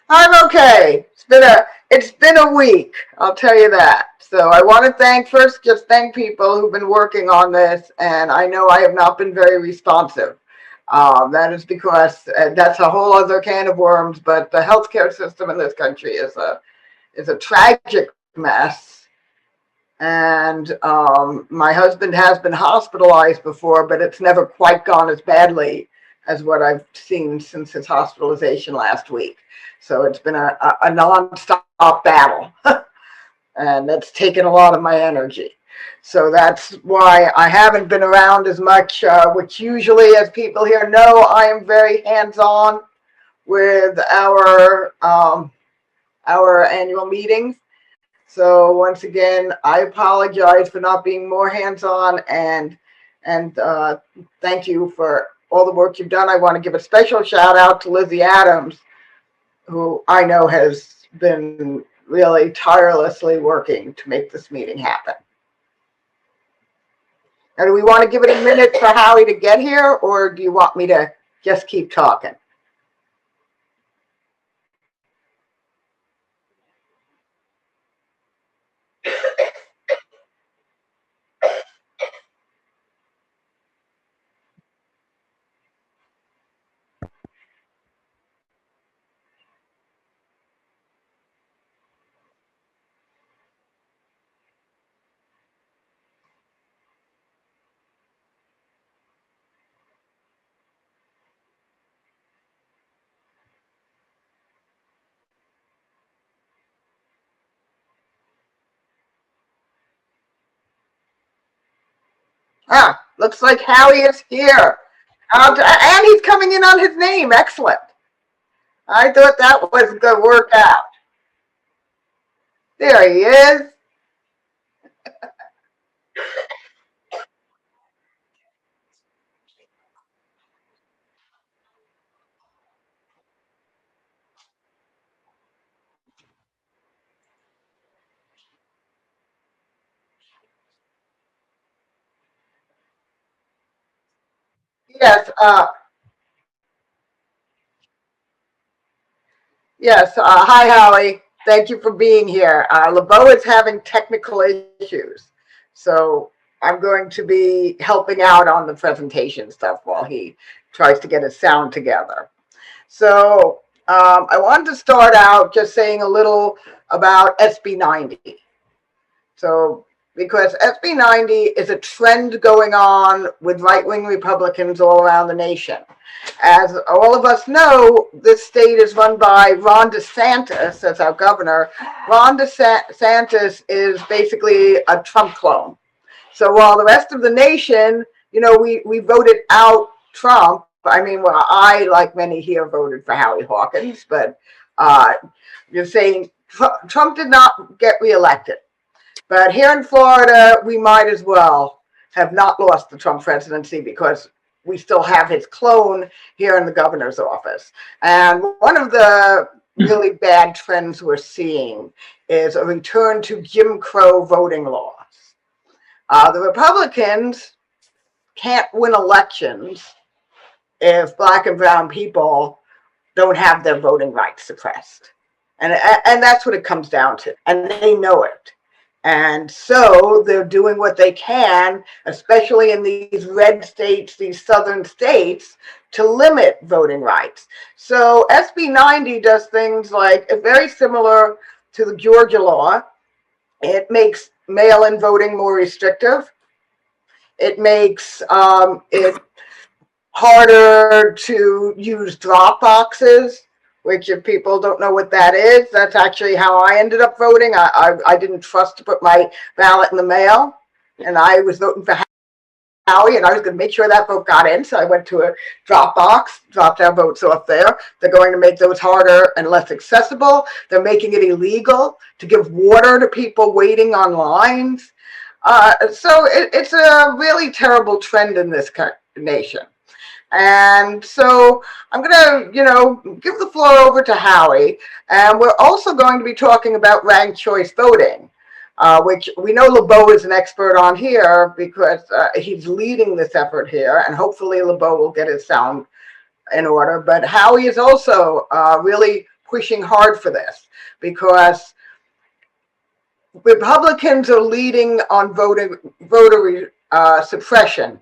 I'm okay. It's been a week, I'll tell you that. So I want to just thank people who've been working on this, and I know I have not been very responsive. That is because that's a whole other can of worms. But the healthcare system in this country is a tragic mess. And my husband has been hospitalized before, but it's never quite gone as badly as what I've seen since his hospitalization last week. So it's been a nonstop battle, and that's taken a lot of my energy. So that's why I haven't been around as much, which usually, as people here know, I am very hands on with our annual meetings. So once again, I apologize for not being more hands-on, and thank you for all the work you've done. I want to give a special shout out to Lizzie Adams, who I know has been really tirelessly working to make this meeting happen. Now, do we want to give it a minute for Howie to get here, or do you want me to just keep talking? Ah, looks like Howie is here. And he's coming in on his name. Excellent. I thought that was going to work out. There he is. Yes, yes. Hi, Howie. Thank you for being here. LeBeau is having technical issues, so I'm going to be helping out on the presentation stuff while he tries to get his sound together. So I wanted to start out just saying a little about SB 90. So, because SB 90 is a trend going on with right wing Republicans all around the nation. As all of us know, this state is run by Ron DeSantis as our governor. Ron DeSantis is basically a Trump clone. So while the rest of the nation, we voted out Trump. I mean, well, I, like many here, voted for Howie Hawkins, but uh, you're saying Trump did not get reelected. But here in Florida, we might as well have not lost the Trump presidency because we still have his clone here in the governor's office. And one of the really bad trends we're seeing is a return to Jim Crow voting laws. The Republicans can't win elections if black and brown people don't have their voting rights suppressed. And that's what it comes down to. And they know it. And so they're doing what they can, especially in these red states, these southern states, to limit voting rights. So SB 90 does things like very similar to the Georgia law. It makes mail-in voting more restrictive. It makes it harder to use drop boxes, which if people don't know what that is, that's actually how I ended up voting. I didn't trust to put my ballot in the mail, and I was voting for Howie, and I was going to make sure that vote got in. So I went to a drop box, dropped our votes off there. They're going to make those harder and less accessible. They're making it illegal to give water to people waiting on lines. So it's a really terrible trend in this nation. And so I'm going to, give the floor over to Howie. And we're also going to be talking about ranked choice voting, which we know LeBeau is an expert on here because he's leading this effort here. And hopefully LeBeau will get his sound in order. But Howie is also really pushing hard for this because Republicans are leading on voter suppression,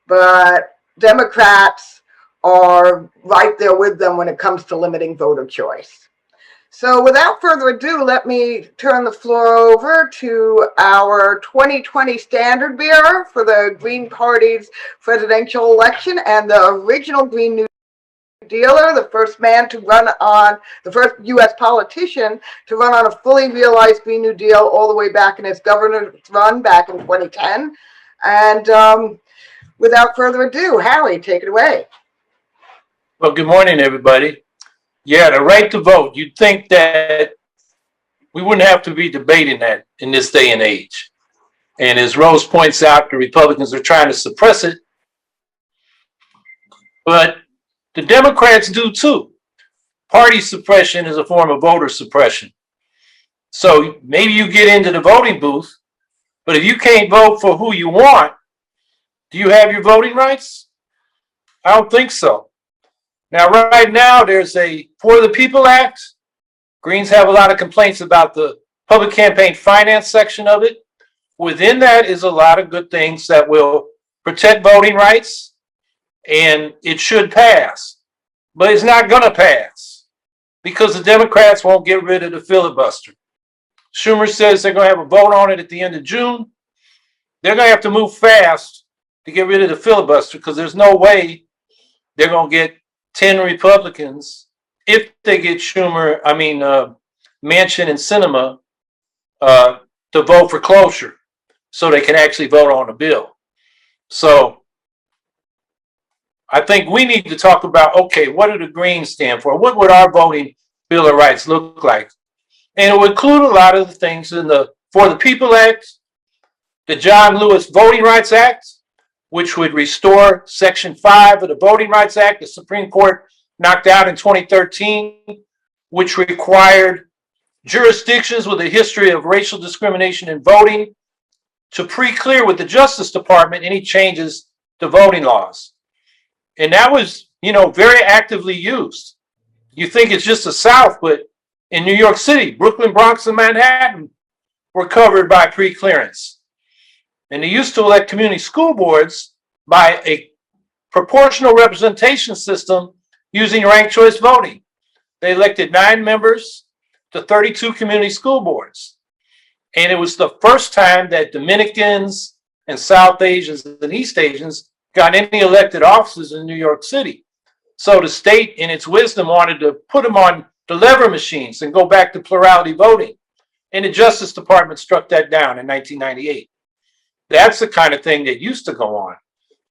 but Democrats are right there with them when it comes to limiting voter choice. So without further ado, let me turn the floor over to our 2020 standard bearer for the Green Party's presidential election and the original Green New Dealer, the first man to run on, the first U.S. politician to run on a fully realized Green New Deal all the way back in his governor's run back in 2010. And without further ado, Howie, take it away. Well, good morning, everybody. Yeah, the right to vote. You'd think that we wouldn't have to be debating that in this day and age. And as Rose points out, the Republicans are trying to suppress it. But the Democrats do too. Party suppression is a form of voter suppression. So maybe you get into the voting booth, but if you can't vote for who you want, do you have your voting rights? I don't think so. Now, right now, there's a For the People Act. Greens have a lot of complaints about the public campaign finance section of it. Within that is a lot of good things that will protect voting rights, and it should pass. But it's not going to pass because the Democrats won't get rid of the filibuster. Schumer says they're going to have a vote on it at the end of June. They're going to have to move fast to get rid of the filibuster because there's no way they're going to get 10 Republicans if they get Manchin and Sinema to vote for cloture so they can actually vote on the bill. So I think we need to talk about, okay, what do the Greens stand for? What would our voting Bill of Rights look like? And it would include a lot of the things in the For the People Act, the John Lewis Voting Rights Act, which would restore Section 5 of the Voting Rights Act, the Supreme Court knocked out in 2013, which required jurisdictions with a history of racial discrimination in voting to pre-clear with the Justice Department any changes to voting laws. And that was, very actively used. You think it's just the South, but in New York City, Brooklyn, Bronx, and Manhattan were covered by pre-clearance. And they used to elect community school boards by a proportional representation system using ranked choice voting. They elected 9 members to 32 community school boards. And it was the first time that Dominicans and South Asians and East Asians got any elected offices in New York City. So the state, in its wisdom, wanted to put them on the lever machines and go back to plurality voting. And the Justice Department struck that down in 1998. That's the kind of thing that used to go on.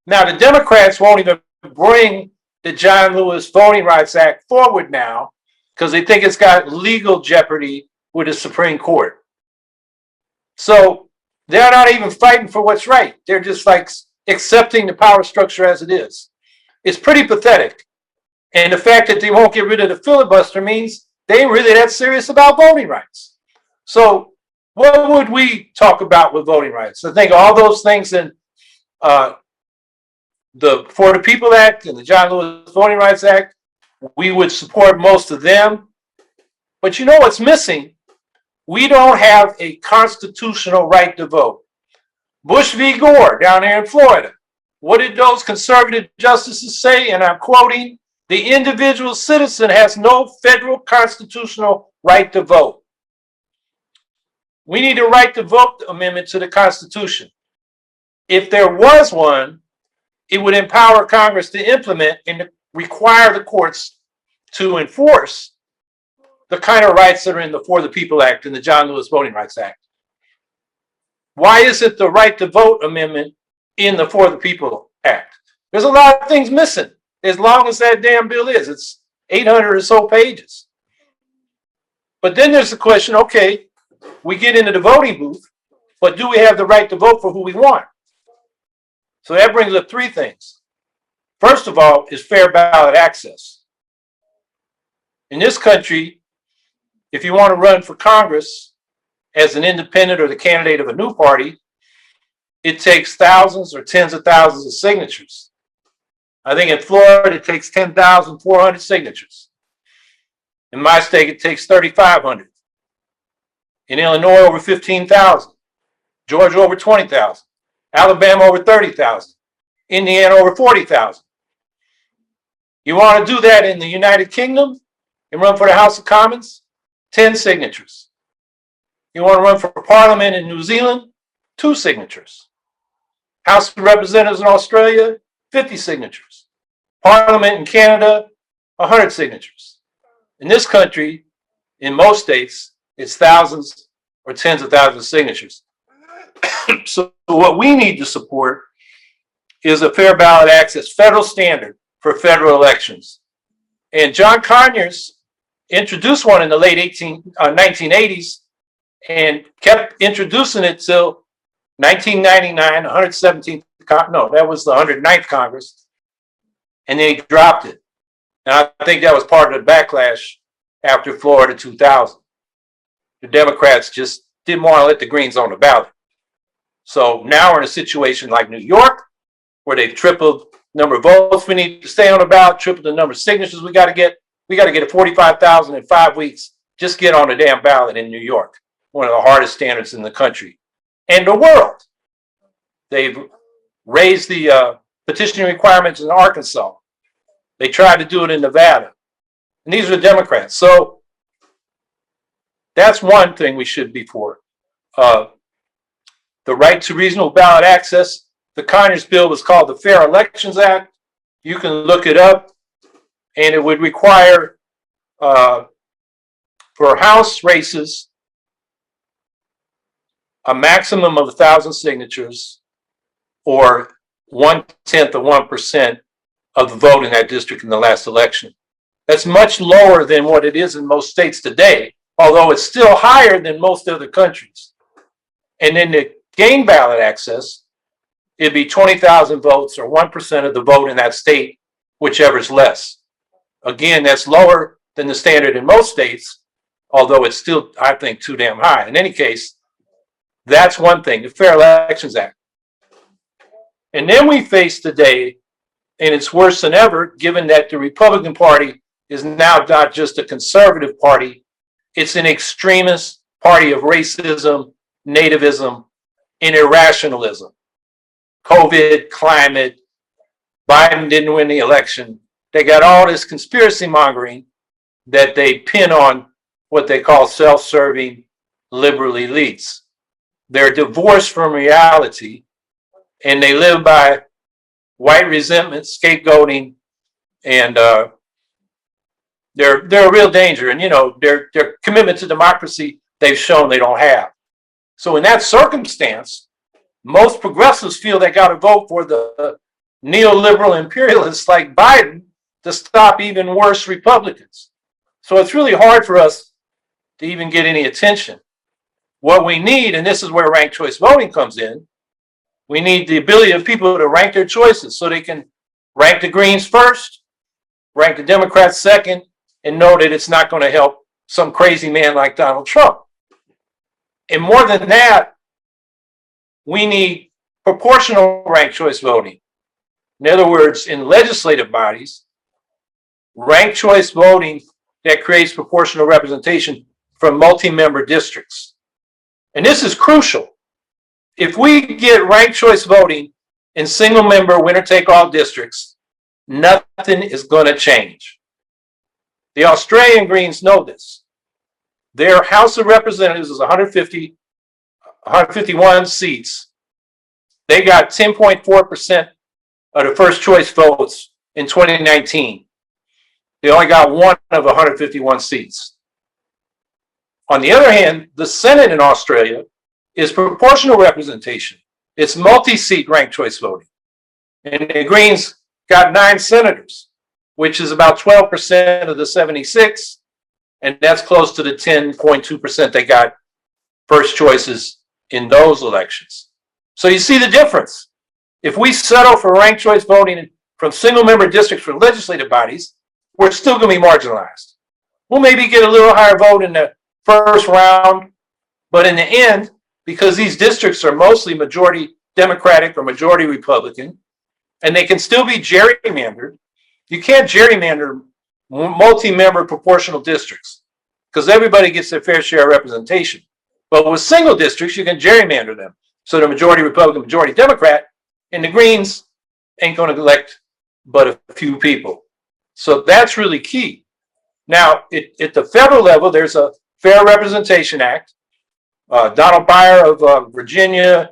Now, the Democrats won't even bring the John Lewis Voting Rights Act forward now because they think it's got legal jeopardy with the Supreme Court. So they're not even fighting for what's right. They're just like accepting the power structure as it is. It's pretty pathetic. And the fact that they won't get rid of the filibuster means they ain't really that serious about voting rights. So what would we talk about with voting rights? I think all those things in the For the People Act and the John Lewis Voting Rights Act, we would support most of them. But you know what's missing? We don't have a constitutional right to vote. Bush v. Gore down there in Florida. What did those conservative justices say? And I'm quoting, the individual citizen has no federal constitutional right to vote. We need a right to vote amendment to the Constitution. If there was one, it would empower Congress to implement and require the courts to enforce the kind of rights that are in the For the People Act and the John Lewis Voting Rights Act. Why isn't the right to vote amendment in the For the People Act? There's a lot of things missing. As long as that damn bill is, it's 800 or so pages. But then there's the question, okay, we get into the voting booth, but do we have the right to vote for who we want? So that brings up 3 things. First of all, is fair ballot access. In this country, if you want to run for Congress as an independent or the candidate of a new party, it takes thousands or tens of thousands of signatures. I think in Florida, it takes 10,400 signatures. In my state, it takes 3,500. In Illinois, over 15,000. Georgia, over 20,000. Alabama, over 30,000. Indiana, over 40,000. You want to do that in the United Kingdom and run for the House of Commons? 10 signatures. You want to run for Parliament in New Zealand? 2 signatures. House of Representatives in Australia? 50 signatures. Parliament in Canada? 100 signatures. In this country, in most states, it's thousands or tens of thousands of signatures. So what we need to support is a fair ballot access federal standard for federal elections. And John Conyers introduced one in the late 1980s and kept introducing it till 1999, 117th, no, that was the 109th Congress, and then he dropped it. And I think that was part of the backlash after Florida 2000. The Democrats just didn't want to let the Greens on the ballot. So now we're in a situation like New York, where they've tripled the number of votes we need to stay on the ballot, tripled the number of signatures we got to get. We got to get 45,000 in 5 weeks. Just get on the damn ballot in New York, one of the hardest standards in the country and the world. They've raised the petitioning requirements in Arkansas. They tried to do it in Nevada. And these are Democrats. So that's one thing we should be for. The right to reasonable ballot access. The Conyers bill was called the Fair Elections Act. You can look it up, and it would require for House races a maximum of 1,000 signatures or 1/10 of 1% of the vote in that district in the last election. That's much lower than what it is in most states today, although it's still higher than most other countries. And then to gain ballot access, it'd be 20,000 votes or 1% of the vote in that state, whichever is less. Again, that's lower than the standard in most states, although it's still, I think, too damn high. In any case, that's one thing, the Fair Elections Act. And then we face today, and it's worse than ever, given that the Republican Party is now not just a conservative party, it's an extremist party of racism, nativism, and irrationalism. COVID, climate, Biden didn't win the election. They got all this conspiracy mongering that they pin on what they call self-serving liberal elites. They're divorced from reality, and they live by white resentment, scapegoating, and they're a real danger. And their commitment to democracy, they've shown they don't have. So in that circumstance, most progressives feel they got to vote for the neoliberal imperialists like Biden to stop even worse Republicans. So it's really hard for us to even get any attention. What we need, and this is where ranked choice voting comes in, we need the ability of people to rank their choices so they can rank the Greens first, rank the Democrats second, and know that it's not going to help some crazy man like Donald Trump. And more than that, we need proportional ranked choice voting. In other words, in legislative bodies, ranked choice voting that creates proportional representation from multi-member districts. And this is crucial. If we get ranked choice voting in single-member winner-take-all districts, nothing is going to change. The Australian Greens know this. Their House of Representatives is 151 seats. They got 10.4% of the first choice votes in 2019. They only got one of 151 seats. On the other hand, the Senate in Australia is proportional representation. It's multi-seat ranked choice voting. And the Greens got 9 senators, which is about 12% of the 76. And that's close to the 10.2% they got first choices in those elections. So you see the difference. If we settle for ranked choice voting from single member districts for legislative bodies, we're still going to be marginalized. We'll maybe get a little higher vote in the first round, but in the end, because these districts are mostly majority Democratic or majority Republican, and they can still be gerrymandered. You can't gerrymander multi-member proportional districts, because everybody gets their fair share of representation. But with single districts, you can gerrymander them. So the majority Republican, majority Democrat, and the Greens ain't going to elect but a few people. So that's really key. Now, at the federal level, there's a Fair Representation Act. Donald Byer of Virginia,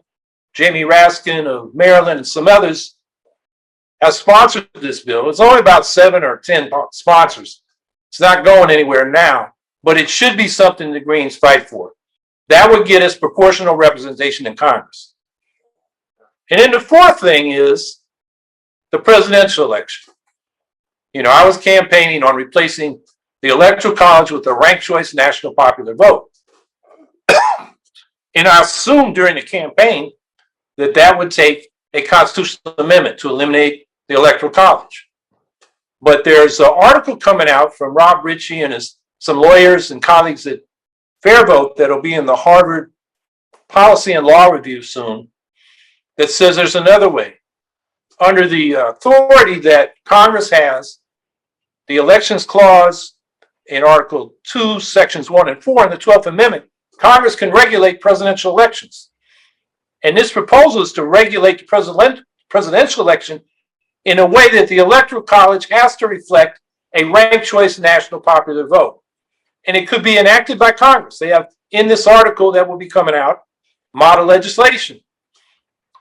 Jamie Raskin of Maryland, and some others have sponsored this bill. It's only about 7 or 10 sponsors. It's not going anywhere now, but it should be something the Greens fight for. That would get us proportional representation in Congress. And then the fourth thing is the presidential election. You know, I was campaigning on replacing the Electoral College with the ranked choice national popular vote. And I assumed during the campaign that that would take a constitutional amendment to eliminate the Electoral College. But there's an article coming out from Rob Ritchie and some lawyers and colleagues at Fair Vote that'll be in the Harvard Policy and Law Review soon that says there's another way. Under the authority that Congress has, the Elections Clause in Article 2, Sections 1 and 4 in the 12th Amendment, Congress can regulate presidential elections. And this proposal is to regulate the presidential election in a way that the Electoral College has to reflect a ranked choice national popular vote. And it could be enacted by Congress. They have, in this article that will be coming out, model legislation.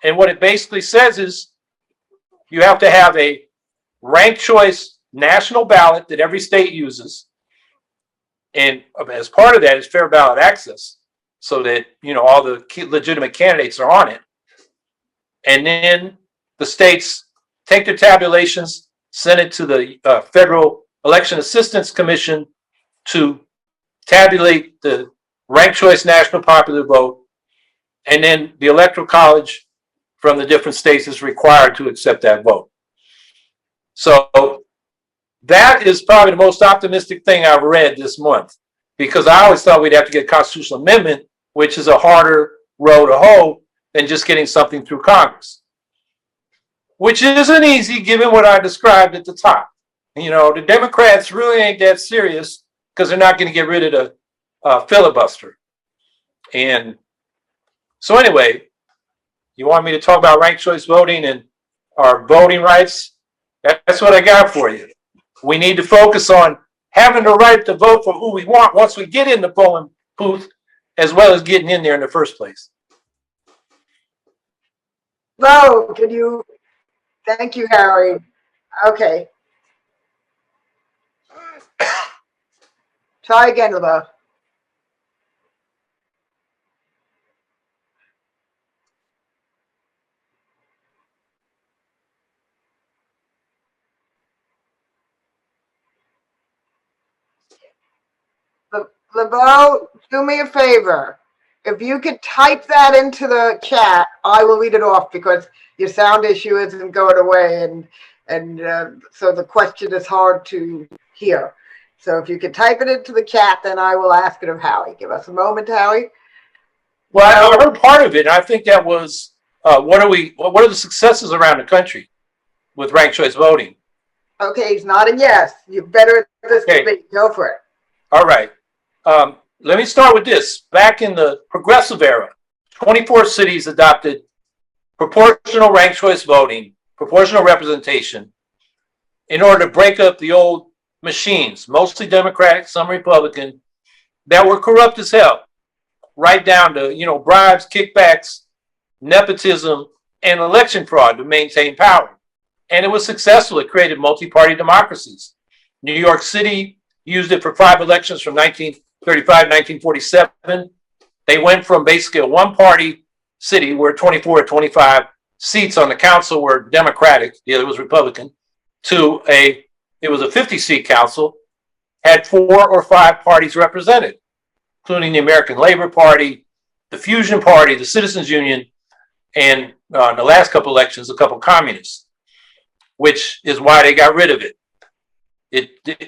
And what it basically says is you have to have a ranked choice national ballot that every state uses. And as part of that is fair ballot access, so that, you know, all the legitimate candidates are on it. And then the states take their tabulations, send it to the Federal Election Assistance Commission to tabulate the ranked choice national popular vote. And then the Electoral College from the different states is required to accept that vote. So that is probably the most optimistic thing I've read this month, because I always thought we'd have to get a constitutional amendment, which is a harder row to hoe than just getting something through Congress, which isn't easy given what I described at the top. You know, the Democrats really ain't that serious because they're not going to get rid of the filibuster. And so anyway, you want me to talk about ranked choice voting and our voting rights? That's what I got for you. We need to focus on having the right to vote for who we want once we get in the polling booth, as well as getting in there in the first place. Well, thank you, Howie. Okay. Try again, LeBeau. LeBeau, do me a favor. If you could type that into the chat, I will read it off because your sound issue isn't going away, and so the question is hard to hear. So if you could type it into the chat, then I will ask it of Howie. Give us a moment, Howie. Well, I heard part of it. And I think that was what are the successes around the country with ranked choice voting? Okay, he's nodding yes. You're better at this debate. Go for it. All right. Let me start with this. Back in the progressive era, 24 cities adopted proportional ranked choice voting, proportional representation, in order to break up the old machines, mostly Democratic, some Republican, that were corrupt as hell, right down to, you know, bribes, kickbacks, nepotism, and election fraud to maintain power. And it was successful. It created multi-party democracies. New York City used it for 5 elections from 1935 to 1947. They went from basically a one-party city where 24 or 25 seats on the council were Democratic, the other was Republican, to it was a 50-seat council, had 4 or 5 parties represented, including the American Labor Party, the Fusion Party, the Citizens Union, and in the last couple elections, a couple communists, which is why they got rid of it.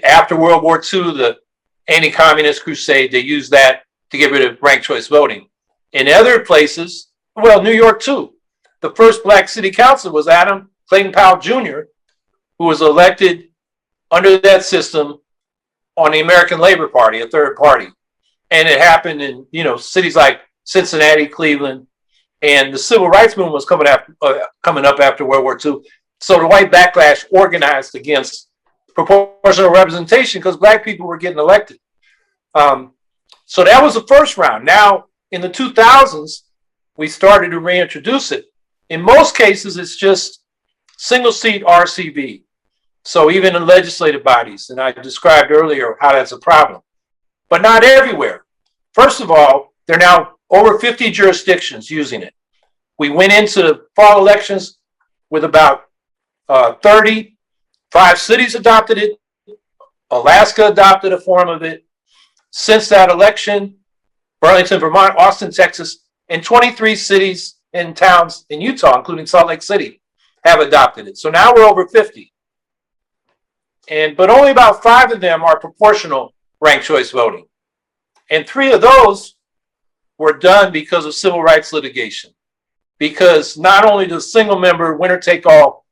After World War II, the anti-communist crusade, they used that to get rid of ranked choice voting. In other places, well, New York too, the first black city council was Adam Clayton Powell Jr., who was elected under that system on the American Labor Party, a third party. And it happened in, cities like Cincinnati, Cleveland, and the civil rights movement was coming up after World War II. So the white backlash organized against proportional representation because black people were getting elected. So that was the first round. Now, in the 2000s, we started to reintroduce it. In most cases, it's just single seat RCV. So even in legislative bodies, and I described earlier how that's a problem, but not everywhere. First of all, there are now over 50 jurisdictions using it. We went into the fall elections with about 30. 5 cities adopted it. Alaska adopted a form of it. Since that election, Burlington, Vermont, Austin, Texas, and 23 cities and towns in Utah, including Salt Lake City, have adopted it. So now we're over 50. But only about 5 of them are proportional ranked choice voting. And 3 of those were done because of civil rights litigation. Because not only does single member winner take all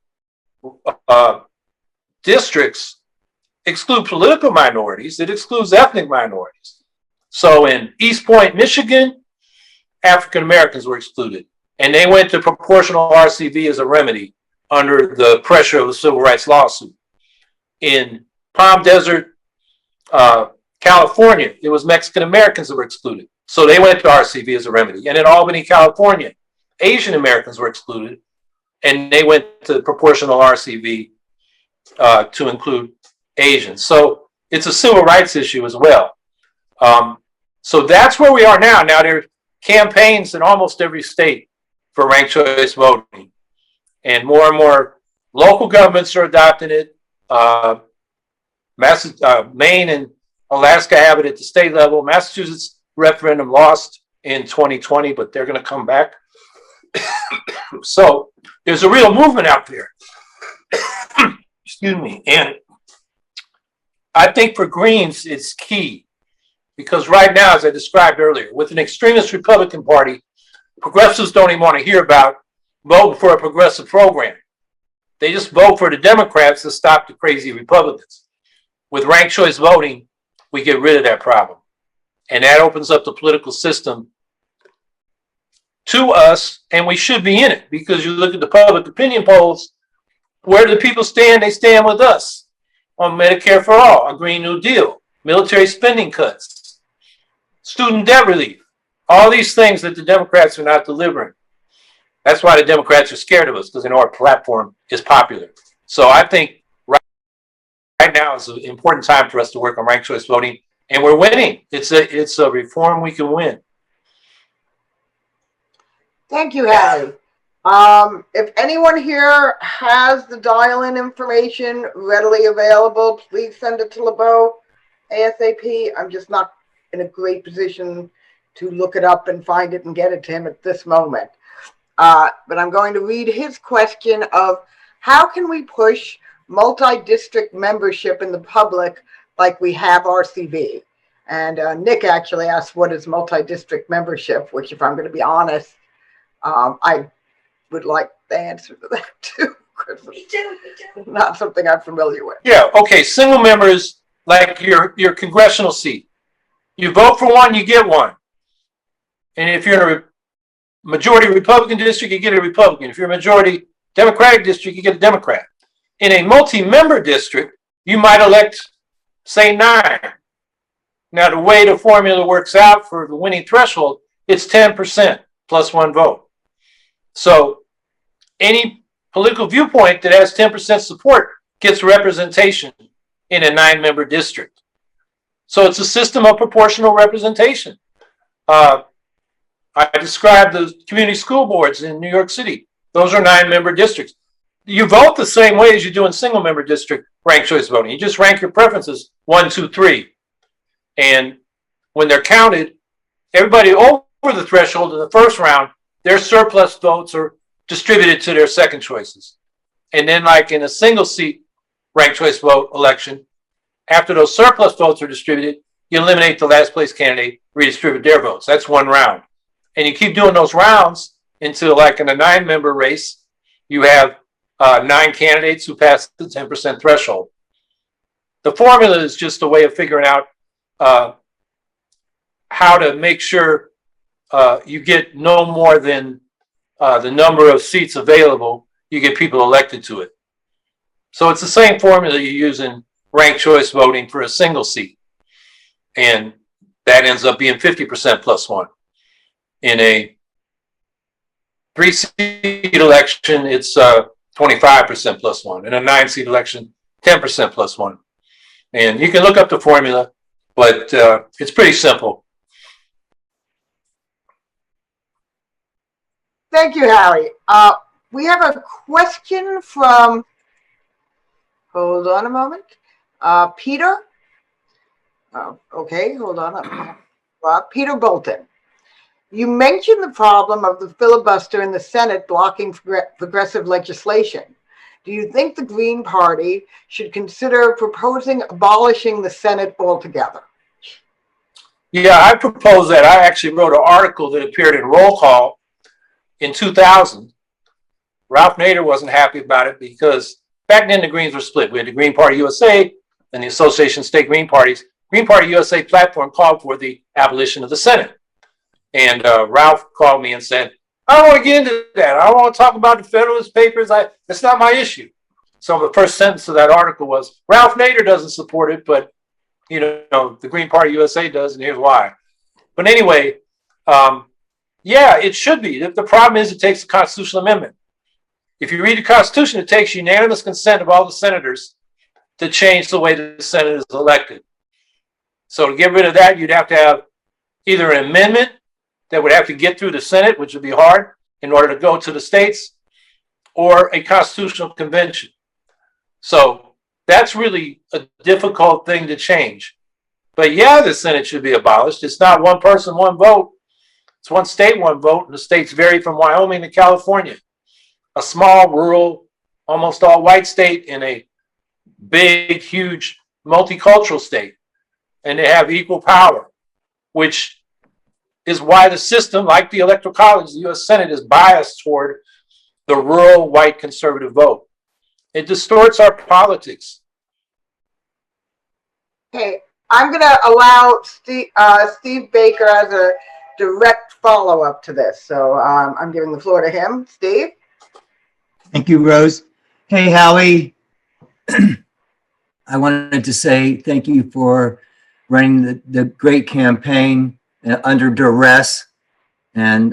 districts exclude political minorities, it excludes ethnic minorities. So in East Point, Michigan, African Americans were excluded. And they went to proportional RCV as a remedy under the pressure of the civil rights lawsuit. In Palm Desert, California, it was Mexican Americans that were excluded. So they went to RCV as a remedy. And in Albany, California, Asian Americans were excluded. And they went to proportional RCV to include Asians. So it's a civil rights issue as well. So that's where we are now. Now there are campaigns in almost every state for ranked choice voting. And more local governments are adopting it. Maine and Alaska have it at the state level. Massachusetts referendum lost in 2020, but they're going to come back. So there's a real movement out there. Excuse me. And I think for Greens, it's key because right now, as I described earlier, with an extremist Republican Party, progressives don't even want to hear about voting for a progressive program. They just vote for the Democrats to stop the crazy Republicans. With ranked choice voting, we get rid of that problem. And that opens up the political system to us, and we should be in it because you look at the public opinion polls, where do the people stand? They stand with us on Medicare for all, a Green New Deal, military spending cuts, student debt relief, all these things that the Democrats are not delivering. That's why the Democrats are scared of us, because they know our platform is popular. So I think right now is an important time for us to work on ranked choice voting, and we're winning. It's a reform we can win. Thank you, Howie. If anyone here has the dial-in information readily available, please send it to LeBeau ASAP. I'm just not in a great position to look it up and find it and get it to him at this moment. But I'm going to read his question of how can we push multi-district membership in the public like we have RCV? And Nick actually asked, what is multi-district membership? Which, if I'm going to be honest, I would like the answer to that too. Me too. Not something I'm familiar with. Yeah, okay, single members, like your congressional seat. You vote for one, you get one. And if you're in a majority Republican district, you get a Republican. If you're a majority Democratic district, you get a Democrat. In a multi-member district, you might elect, say, 9. Now, the way the formula works out for the winning threshold, it's 10% plus 1 vote. So any political viewpoint that has 10% support gets representation in a 9-member district. So it's a system of proportional representation. I described the community school boards in New York City. Those are 9-member districts. You vote the same way as you do in single-member district ranked choice voting. You just rank your preferences 1, 2, 3. And when they're counted, everybody over the threshold in the first round, their surplus votes are distributed to their second choices. And then, like in a single seat ranked choice vote election, after those surplus votes are distributed, you eliminate the last place candidate, redistribute their votes. That's 1 round. And you keep doing those rounds until, like in a 9-member race, you have 9 candidates who pass the 10% threshold. The formula is just a way of figuring out how to make sure you get no more than the number of seats available, you get people elected to it. So it's the same formula you use in ranked choice voting for a single seat. And that ends up being 50% plus one. In a 3-seat election, it's 25% plus one. In a 9-seat election, 10% plus one. And you can look up the formula, but it's pretty simple. Thank you, Howie. We have a question from, hold on a moment, Peter. Okay, hold on. Peter Bolton. You mentioned the problem of the filibuster in the Senate blocking progressive legislation. Do you think the Green Party should consider proposing abolishing the Senate altogether? Yeah, I proposed that. I actually wrote an article that appeared in Roll Call in 2000. Ralph Nader wasn't happy about it because back then the Greens were split. We had the Green Party USA and the Association of State Green Parties. Green Party USA platform called for the abolition of the Senate. And Ralph called me and said, I don't want to get into that. I don't want to talk about the Federalist Papers. That's not my issue. So the first sentence of that article was, Ralph Nader doesn't support it, but the Green Party USA does, and here's why. But anyway, yeah, it should be. The problem is it takes a constitutional amendment. If you read the Constitution, it takes unanimous consent of all the senators to change the way the Senate is elected. So to get rid of that, you'd have to have either an amendment that would have to get through the Senate, which would be hard, in order to go to the states, or a constitutional convention. So that's really a difficult thing to change. But yeah, the Senate should be abolished. It's not one person, one vote. It's one state, one vote, and the states vary from Wyoming to California. A small, rural, almost all white state in a big, huge, multicultural state. And they have equal power, which is why the system, like the Electoral College, the U.S. Senate, is biased toward the rural white conservative vote. It distorts our politics. Okay, I'm going to allow Steve Baker as a direct follow-up to this. So I'm giving the floor to him. Steve? Thank you, Rose. Hey, Howie. I wanted to say thank you for running the great campaign under duress. And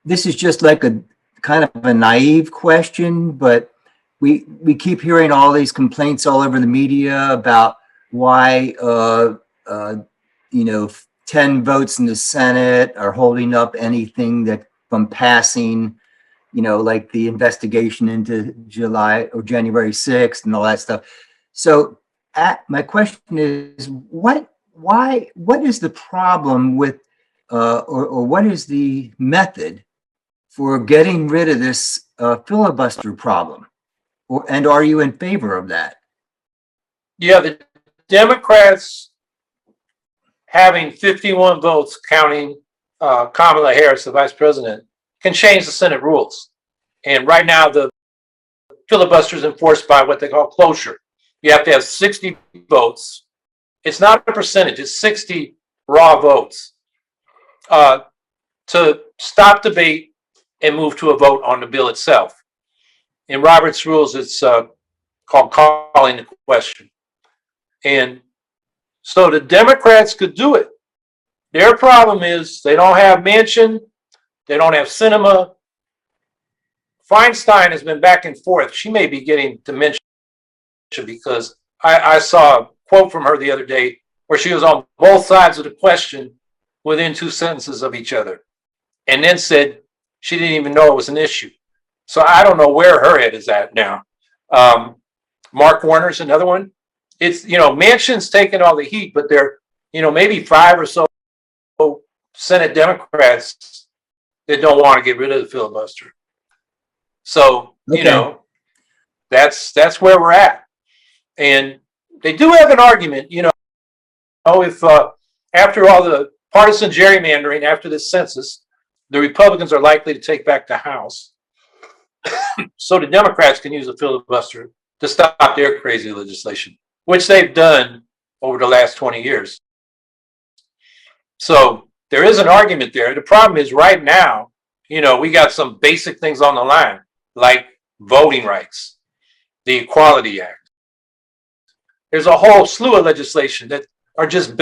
this is just like a kind of a naive question, but we keep hearing all these complaints all over the media about why 10 votes in the Senate are holding up anything that from passing, like the investigation into July or January 6th and all that stuff. So my question is, what is the problem with, or what is the method for getting rid of this filibuster problem? And are you in favor of that? Yeah, the Democrats having 51 votes, counting Kamala Harris, the vice president, can change the Senate rules. And right now, the filibuster is enforced by what they call cloture. You have to have 60 votes. It's not a percentage, it's 60 raw votes to stop debate and move to a vote on the bill itself. In Robert's rules, it's called calling the question. And so the Democrats could do it. Their problem is they don't have Manchin, they don't have Sinema. Feinstein has been back and forth. She may be getting dementia because I saw a quote from her the other day where she was on both sides of the question within 2 sentences of each other, and then said she didn't even know it was an issue. So I don't know where her head is at now. Mark Warner's another one. It's, Manchin's taking all the heat, but there, maybe 5 or so Senate Democrats that don't want to get rid of the filibuster. So, Okay. That's where we're at. And they do have an argument, if after all the partisan gerrymandering after this census, the Republicans are likely to take back the House. So the Democrats can use a filibuster to stop their crazy legislation, which they've done over the last 20 years. So there is an argument there. The problem is right now, we got some basic things on the line, like voting rights, the Equality Act. There's a whole slew of legislation that are just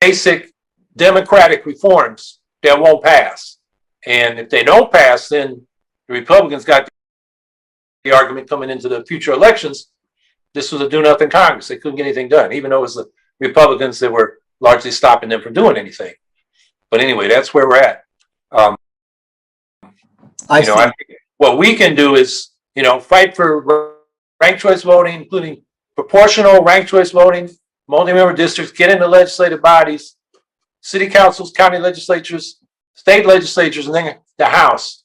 basic democratic reforms that won't pass. And if they don't pass, then the Republicans got the argument coming into the future elections. This was a do-nothing Congress. They couldn't get anything done, even though it was the Republicans that were largely stopping them from doing anything. But anyway, that's where we're at. I think what we can do is, fight for ranked choice voting, including proportional ranked choice voting, multi-member districts, get into legislative bodies, city councils, county legislatures, state legislatures, and then the House.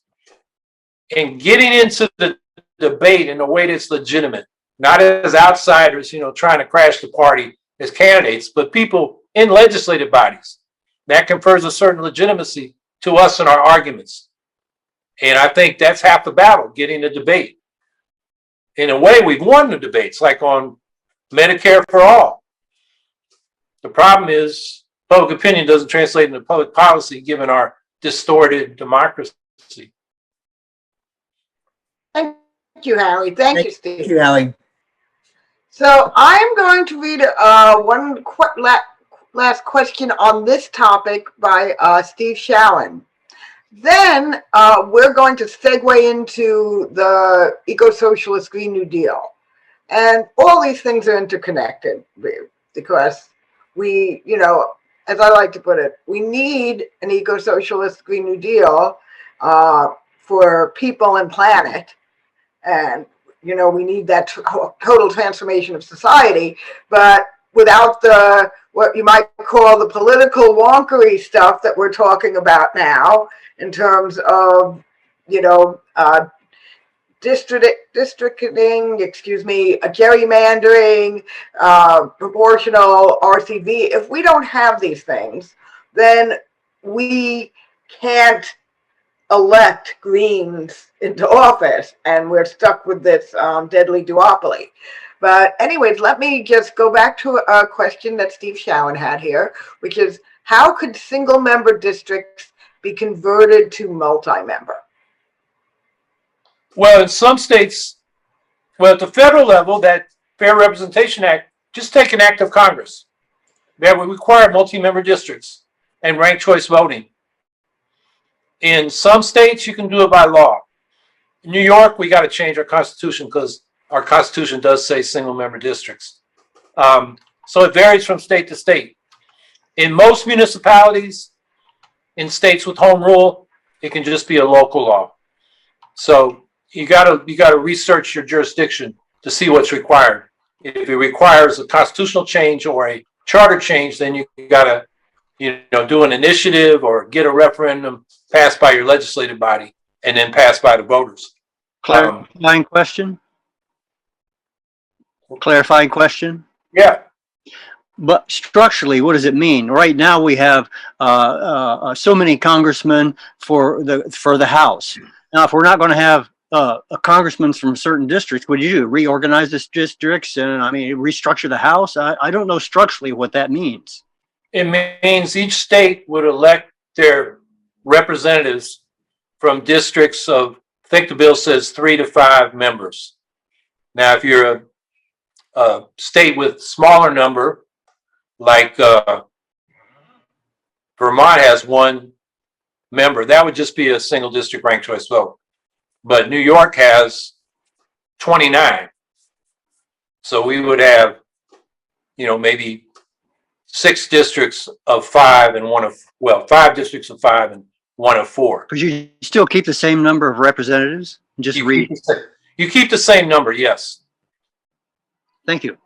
And getting into the debate in a way that's legitimate, not as outsiders, trying to crash the party as candidates, but people in legislative bodies. That confers a certain legitimacy to us in our arguments. And I think that's half the battle, getting the debate. In a way, we've won the debates, like on Medicare for all. The problem is public opinion doesn't translate into public policy given our distorted democracy. Thank you, Howie. Thank you, Steve. Thank you, Howie. So I'm going to read one last question on this topic by Steve Showen. Then we're going to segue into the eco-socialist Green New Deal. And all these things are interconnected because we, as I like to put it, we need an eco-socialist Green New Deal for people and planet. And, we need that total transformation of society, but without the, what you might call the political wonkery stuff that we're talking about now in terms of, districting, gerrymandering, proportional RCV. If we don't have these things, then we can't elect Greens into office, and we're stuck with this deadly duopoly. But anyways, let me just go back to a question that Steve Showen had here, which is, how could single-member districts be converted to multi-member? Well, in some states, at the federal level, that Fair Representation Act, just take an act of Congress that would require multi-member districts and ranked choice voting. In some states, you can do it by law. In New York, we got to change our constitution because our constitution does say single-member districts. So it varies from state to state. In most municipalities, in states with home rule, it can just be a local law. So you got to research your jurisdiction to see what's required. If it requires a constitutional change or a charter change, then you got to, do an initiative or get a referendum passed by your legislative body and then passed by the voters. Clarifying question? Yeah. But structurally, what does it mean? Right now, we have so many congressmen for the House. Now, if we're not going to have a congressman from certain districts, what do you do? Reorganize these districts and restructure the House? I don't know structurally what that means. It means each state would elect their representatives from districts of, I think the bill says 3 to 5 members. Now, if you're a state with smaller number, like Vermont has 1 member, that would just be a single district ranked choice vote. But New York has 29. So we would have, maybe 6 districts of 5 and 5 districts of 5 and 1 of 4. Could you still keep the same number of representatives? You keep the same number, yes. Thank you.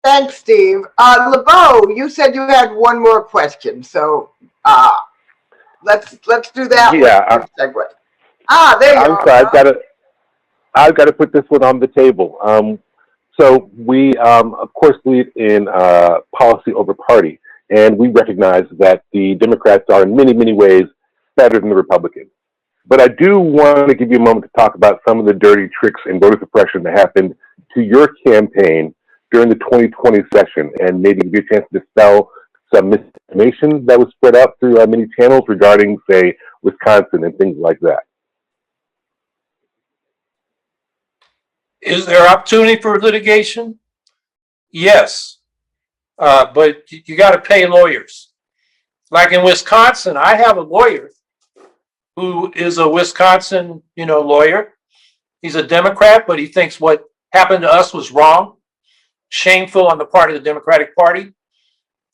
Thanks, Steve. LeBeau, you said you had one more question, so let's do that. Yeah. There you I'm are. sorry, I've got to put this one on the table. So we, of course, lead in policy over party, and we recognize that the Democrats are in many, many ways better than the Republicans. But I do want to give you a moment to talk about some of the dirty tricks in voter suppression that happened to your campaign during the 2020 session, and maybe give you a chance to dispel some misinformation that was spread out through many channels regarding, say, Wisconsin and things like that. Is there opportunity for litigation? Yes, but you got to pay lawyers. Like in Wisconsin, I have a lawyer who is a Wisconsin, lawyer. He's a Democrat, but he thinks what happened to us was wrong, shameful on the part of the Democratic Party,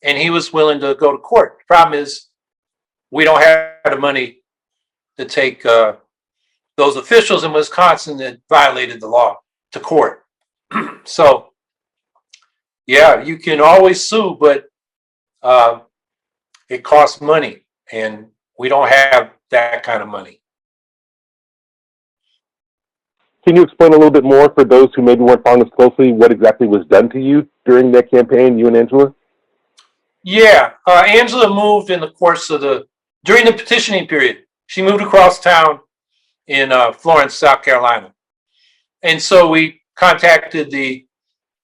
and he was willing to go to court. The problem is we don't have the money to take those officials in Wisconsin that violated the law to court. So, yeah, you can always sue, but it costs money, and we don't have that kind of money. Can you explain a little bit more for those who maybe weren't following this closely, what exactly was done to you during that campaign, you and Angela? Yeah, Angela moved in the course of during the petitioning period. She moved across town in Florence, South Carolina. And so we contacted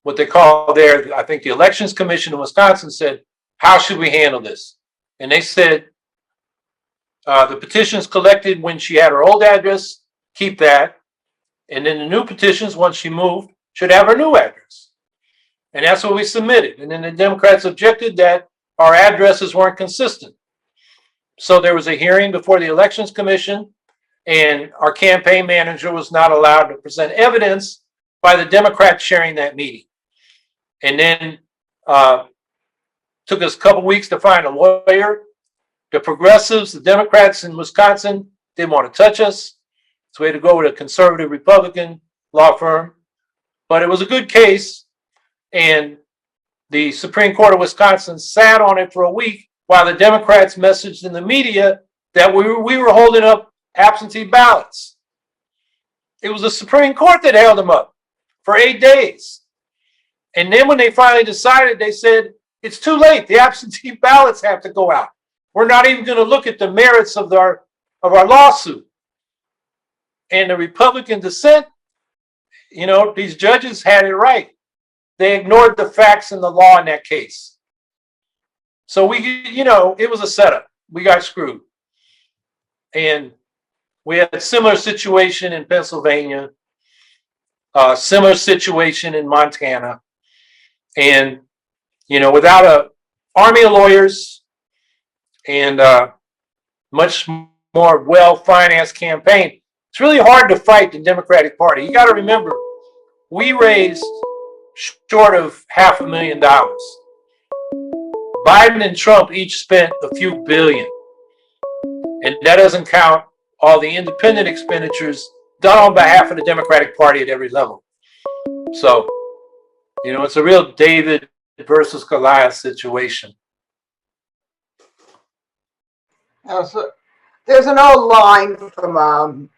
what they call there, I think the Elections Commission in Wisconsin said, how should we handle this? And they said, the petitions collected when she had her old address, keep that. And then the new petitions, once she moved, should have her new address. And that's what we submitted. And then the Democrats objected that our addresses weren't consistent. So there was a hearing before the Elections Commission, and our campaign manager was not allowed to present evidence by the Democrats sharing that meeting. And then took us a couple weeks to find a lawyer. The progressives, the Democrats in Wisconsin, didn't want to touch us. So we had to go with a conservative Republican law firm. But it was a good case, and the Supreme Court of Wisconsin sat on it for a week while the Democrats messaged in the media that we were holding up absentee ballots. It was the Supreme Court that held them up for 8 days. And then when they finally decided, they said, it's too late. The absentee ballots have to go out. We're not even going to look at the merits of our lawsuit. And the Republican dissent, these judges had it right. They ignored the facts and the law in that case. So it was a setup. We got screwed. And we had a similar situation in Pennsylvania, a similar situation in Montana. And, without an army of lawyers and much more well-financed campaign, it's really hard to fight the Democratic Party. You got to remember, we raised short of $500,000. Biden and Trump each spent a few billion. And that doesn't count all the independent expenditures done on behalf of the Democratic Party at every level. So, it's a real David versus Goliath situation. So there's an old line from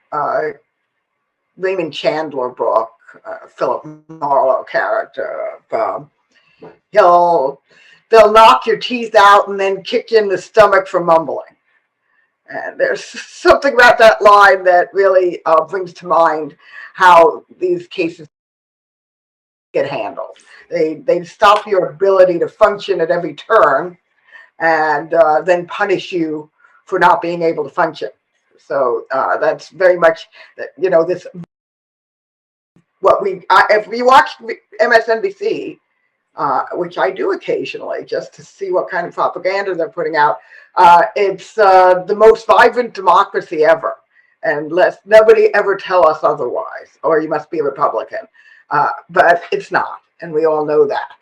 Raymond Chandler book, Philip Marlowe character. They'll knock your teeth out and then kick you in the stomach for mumbling. And there's something about that line that really brings to mind how these cases get handled. They stop your ability to function at every turn, and then punish you for not being able to function. So that's very much, this. If we watch MSNBC, which I do occasionally, just to see what kind of propaganda they're putting out, it's the most vibrant democracy ever, and let nobody ever tell us otherwise, or you must be a Republican. But it's not, and we all know that.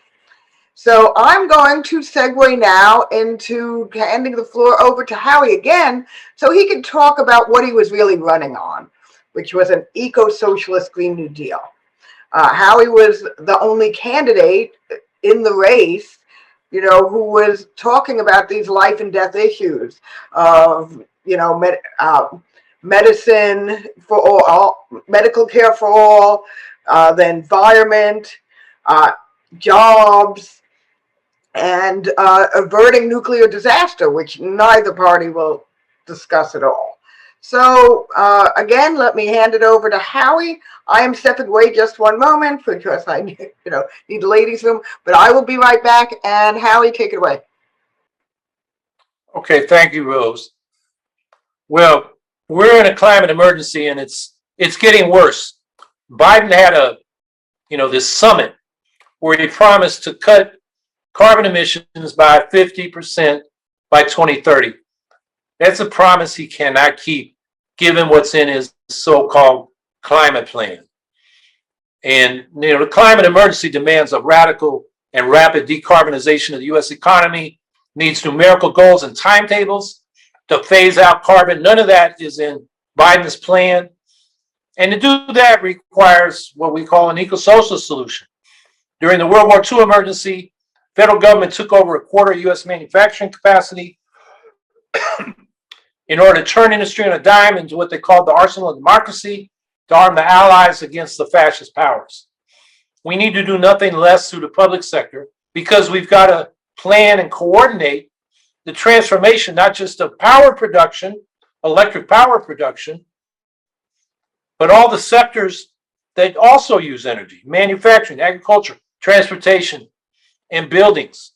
So I'm going to segue now into handing the floor over to Howie again, so he can talk about what he was really running on, which was an eco-socialist Green New Deal. Howie was the only candidate in the race, who was talking about these life and death issues of, medicine for all, medical care for all, the environment, jobs, and averting nuclear disaster, which neither party will discuss at all. So again, let me hand it over to Howie. I am stepping away just one moment because I need the ladies' room, but I will be right back. And Howie, take it away. Okay, thank you, Rose. Well, we're in a climate emergency and it's getting worse. Biden had this summit where he promised to cut carbon emissions by 50% by 2030. That's a promise he cannot keep, given what's in his so-called climate plan. And the climate emergency demands a radical and rapid decarbonization of the U.S. economy, needs numerical goals and timetables to phase out carbon. None of that is in Biden's plan. And to do that requires what we call an eco-social solution. During the World War II emergency, federal government took over a quarter of U.S. manufacturing capacity in order to turn industry on a dime into what they called the arsenal of democracy to arm the allies against the fascist powers. We need to do nothing less through the public sector because we've got to plan and coordinate the transformation, not just of power production, electric power production, but all the sectors that also use energy: manufacturing, agriculture, transportation, and buildings.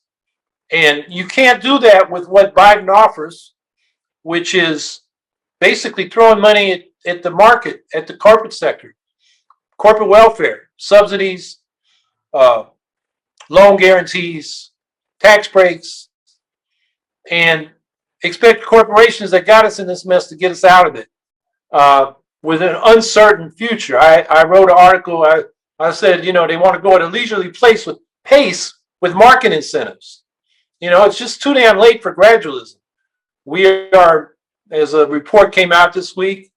And you can't do that with what Biden offers, which is basically throwing money at the market, at the corporate sector, corporate welfare, subsidies, loan guarantees, tax breaks, and expect corporations that got us in this mess to get us out of it with an uncertain future. I wrote an article. I said, they want to go at a leisurely pace with market incentives. It's just too damn late for gradualism. We are, as a report came out this week,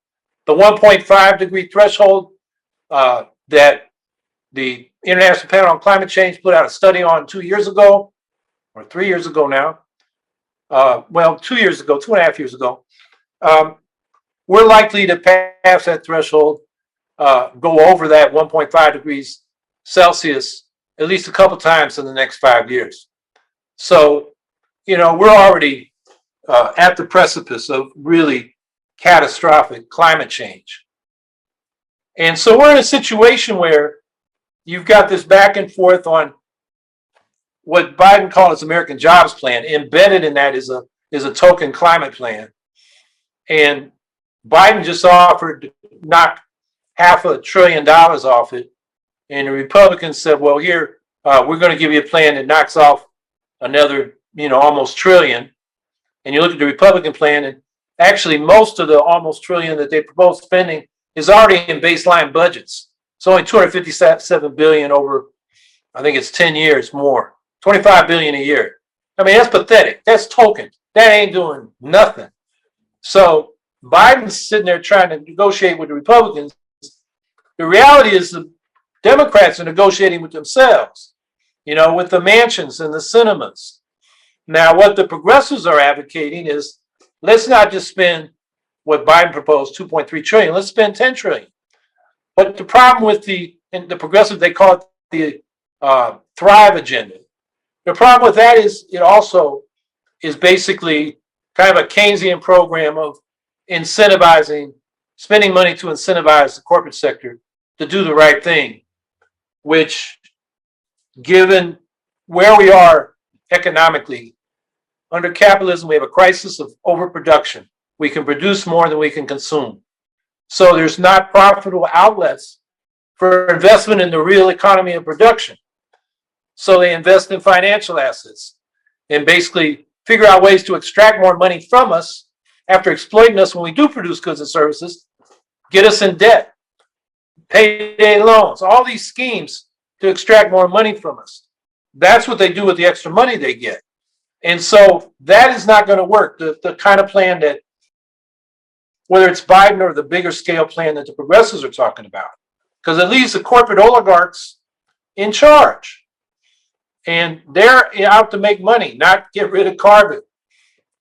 the 1.5 degree threshold that the International Panel on Climate Change put out a study on 2 years ago, or 3 years ago now. 2 years ago, 2.5 years ago. We're likely to pass that threshold, go over that 1.5 degrees Celsius at least a couple times in the next 5 years. So, we're already at the precipice of really catastrophic climate change. And so we're in a situation where you've got this back and forth on what Biden called his American Jobs Plan. Embedded in that is a token climate plan. And Biden just offered to knock $500 billion off it. And the Republicans said, well, here, we're going to give you a plan that knocks off another, almost trillion. And you look at the Republican plan, and actually most of the almost trillion that they propose spending is already in baseline budgets. It's only $257 billion over, I think it's 10 years more, $25 billion a year. I mean, that's pathetic. That's token. That ain't doing nothing. So Biden's sitting there trying to negotiate with the Republicans. The reality is the Democrats are negotiating with themselves, with the mansions and the cinemas. Now, what the progressives are advocating is, let's not just spend what Biden proposed, 2.3 trillion. Let's spend 10 trillion. But the problem with the progressive, they call it the Thrive agenda. The problem with that is it also is basically kind of a Keynesian program of spending money to incentivize the corporate sector to do the right thing, which, given where we are economically, under capitalism, we have a crisis of overproduction. We can produce more than we can consume. So there's not profitable outlets for investment in the real economy of production. So they invest in financial assets and basically figure out ways to extract more money from us after exploiting us when we do produce goods and services, get us in debt, payday loans, all these schemes to extract more money from us. That's what they do with the extra money they get. And so that is not going to work. The kind of plan that, whether it's Biden or the bigger scale plan that the progressives are talking about, because it leaves the corporate oligarchs in charge. And they're out to make money, not get rid of carbon.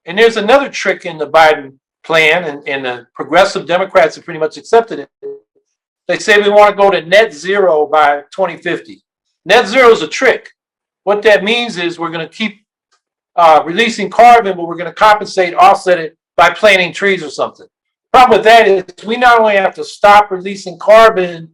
And there's another trick in the Biden plan, and the progressive Democrats have pretty much accepted it. They say we want to go to net zero by 2050. Net zero is a trick. What that means is we're going to keep releasing carbon, but we're going to offset it by planting trees or something. Problem with that is we not only have to stop releasing carbon,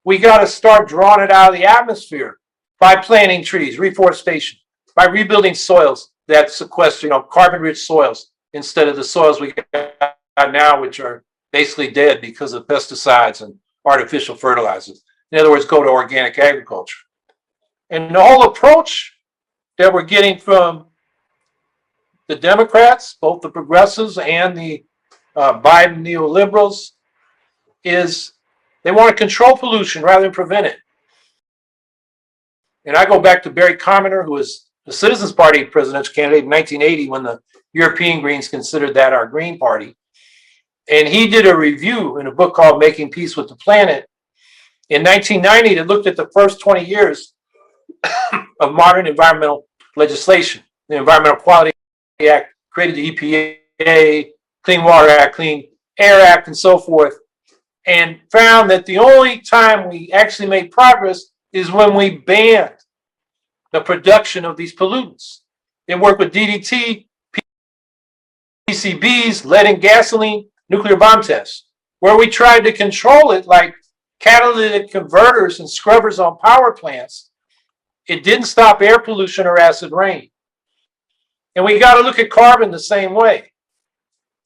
we got to start drawing it out of the atmosphere by planting trees, reforestation, by rebuilding soils that sequester, carbon-rich soils instead of the soils we got now, which are basically dead because of pesticides and artificial fertilizers. In other words, go to organic agriculture. And the whole approach that we're getting from the Democrats, both the progressives and the Biden neoliberals, is they want to control pollution rather than prevent it. And I go back to Barry Commoner, who was the Citizens Party presidential candidate in 1980 when the European Greens considered that our Green Party. And he did a review in a book called Making Peace with the Planet in 1990 that looked at the first 20 years of modern environmental legislation. The Environmental Quality Act created the EPA, Clean Water Act, Clean Air Act, and so forth, and found that the only time we actually made progress is when we banned the production of these pollutants. It worked with DDT, PCBs, lead in gasoline, nuclear bomb tests, where we tried to control it like catalytic converters and scrubbers on power plants. It didn't stop air pollution or acid rain. And we got to look at carbon the same way.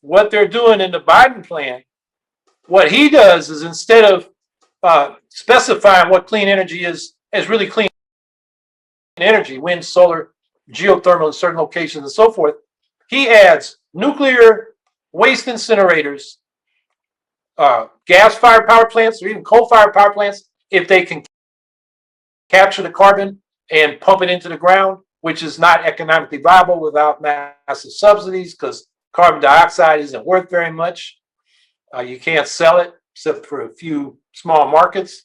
What they're doing in the Biden plan, what he does is instead of specifying what clean energy is as really clean energy, wind, solar, geothermal in certain locations and so forth, he adds nuclear waste incinerators, gas-fired power plants, or even coal-fired power plants, if they can capture the carbon and pump it into the ground, which is not economically viable without massive subsidies because carbon dioxide isn't worth very much. You can't sell it except for a few small markets.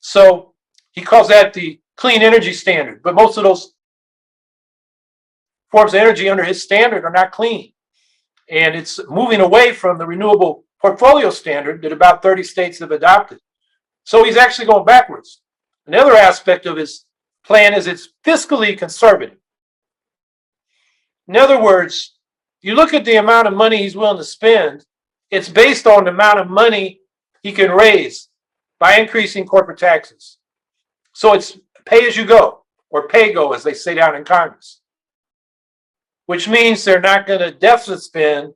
So he calls that the clean energy standard, but most of those forms of energy under his standard are not clean. And it's moving away from the renewable portfolio standard that about 30 states have adopted. So he's actually going backwards. Another aspect of his plan is it's fiscally conservative. In other words, you look at the amount of money he's willing to spend, it's based on the amount of money he can raise by increasing corporate taxes. So it's pay as you go, or pay go, as they say down in Congress, which means they're not going to deficit spend,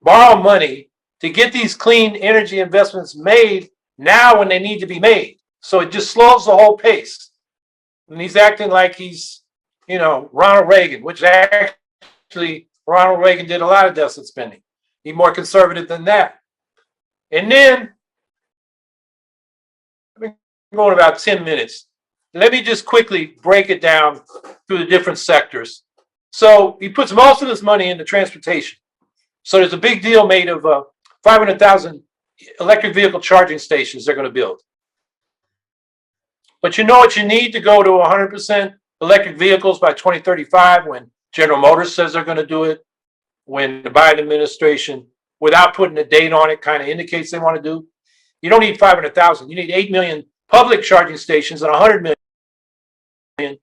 borrow money to get these clean energy investments made now when they need to be made. So it just slows the whole pace. And he's acting like he's, Ronald Reagan, which actually Ronald Reagan did a lot of deficit spending. He's more conservative than that. And then, I've been going about 10 minutes. Let me just quickly break it down through the different sectors. So he puts most of his money into transportation. So there's a big deal made of 500,000 electric vehicle charging stations they're going to build. But you know what you need to go to 100% electric vehicles by 2035 when General Motors says they're going to do it, when the Biden administration, without putting a date on it, kind of indicates they want to do. You don't need 500,000. You need 8 million public charging stations and 100 million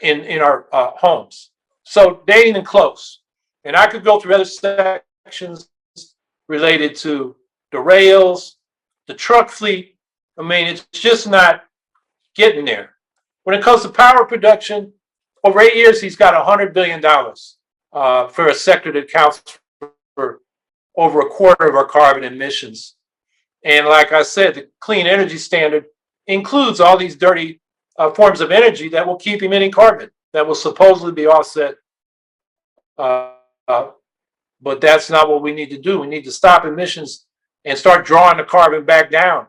in our homes. So they ain't even close. And I could go through other sections related to the rails, the truck fleet. I mean, it's just not getting there. When it comes to power production, over 8 years, he's got $100 billion for a sector that accounts for over a quarter of our carbon emissions. And like I said, the clean energy standard includes all these dirty forms of energy that will keep emitting carbon, that will supposedly be offset. But that's not what we need to do. We need to stop emissions and start drawing the carbon back down.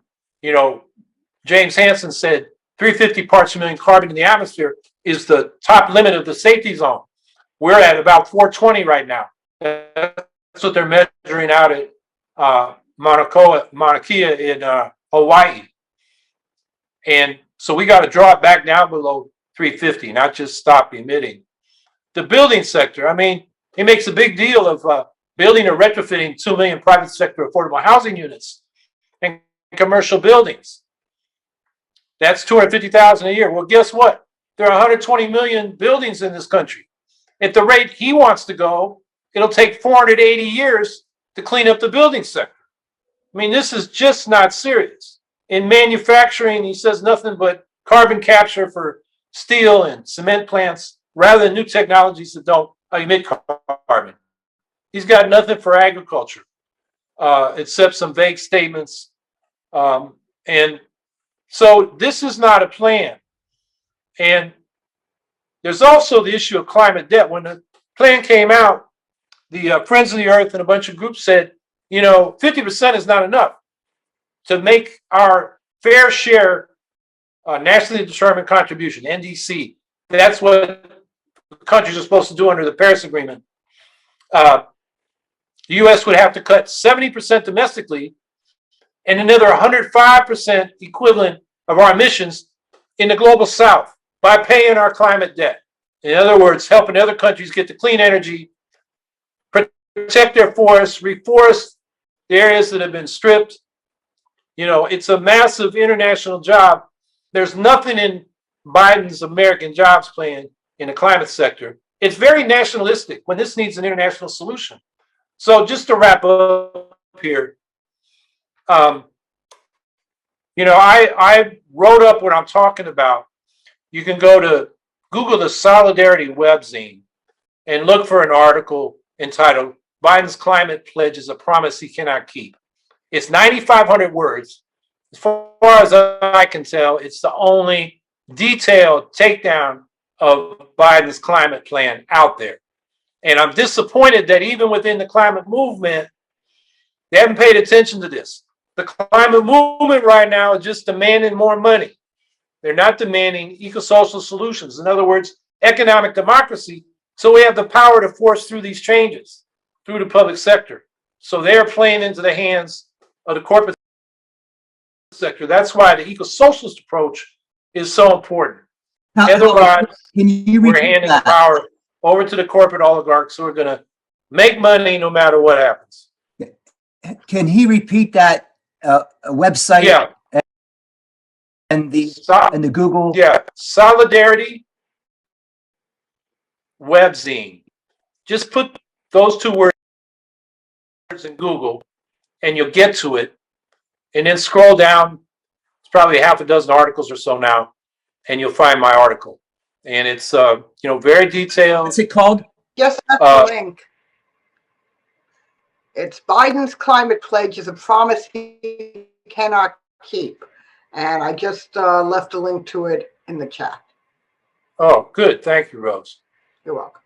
James Hansen said 350 parts per million carbon in the atmosphere is the top limit of the safety zone. We're at about 420 right now. That's what they're measuring out at Mauna Kea in Hawaii. And so we got to draw it back down below 350, not just stop emitting. The building sector, I mean, he makes a big deal of building or retrofitting 2 million private sector affordable housing units and commercial buildings. That's 250,000 a year. Well, guess what? There are 120 million buildings in this country. At the rate he wants to go, it'll take 480 years to clean up the building sector. I mean, this is just not serious. In manufacturing, he says nothing but carbon capture for steel and cement plants rather than new technologies that don't emit carbon. He's got nothing for agriculture except some vague statements. And so this is not a plan. And there's also the issue of climate debt. When the plan came out, the Friends of the Earth and a bunch of groups said, 50% is not enough to make our fair share nationally determined contribution, NDC. That's what countries are supposed to do under the Paris Agreement. The U.S. would have to cut 70% domestically and another 105% equivalent of our emissions in the global south by paying our climate debt. In other words, helping other countries get the clean energy, protect their forests, reforest the areas that have been stripped. It's a massive international job. There's nothing in Biden's American jobs plan in the climate sector. It's very nationalistic when this needs an international solution. So just to wrap up here, I wrote up what I'm talking about. You can go to Google the Solidarity webzine and look for an article entitled Biden's Climate Pledge is a Promise He Cannot Keep. It's 9,500 words. As far as I can tell, it's the only detailed takedown of Biden's climate plan out there. And I'm disappointed that even within the climate movement, they haven't paid attention to this. The climate movement right now is just demanding more money. They're not demanding eco-social solutions. In other words, economic democracy. So we have the power to force through these changes through the public sector. So they're playing into the hands of the corporate sector. That's why the eco-socialist approach is so important. Otherwise, we're handing power over to the corporate oligarchs who are going to make money no matter what happens. Can he repeat that website? Yeah. And the Google? Yeah, Solidarity webzine. Just put those two words in Google and you'll get to it. And then scroll down. It's probably half a dozen articles or so now, and you'll find my article. And it's very detailed. What's it called? Yes, that's the link. It's Biden's Climate Pledge is a Promise He Cannot Keep. And I just left a link to it in the chat. Oh, good. Thank you, Rose. You're welcome.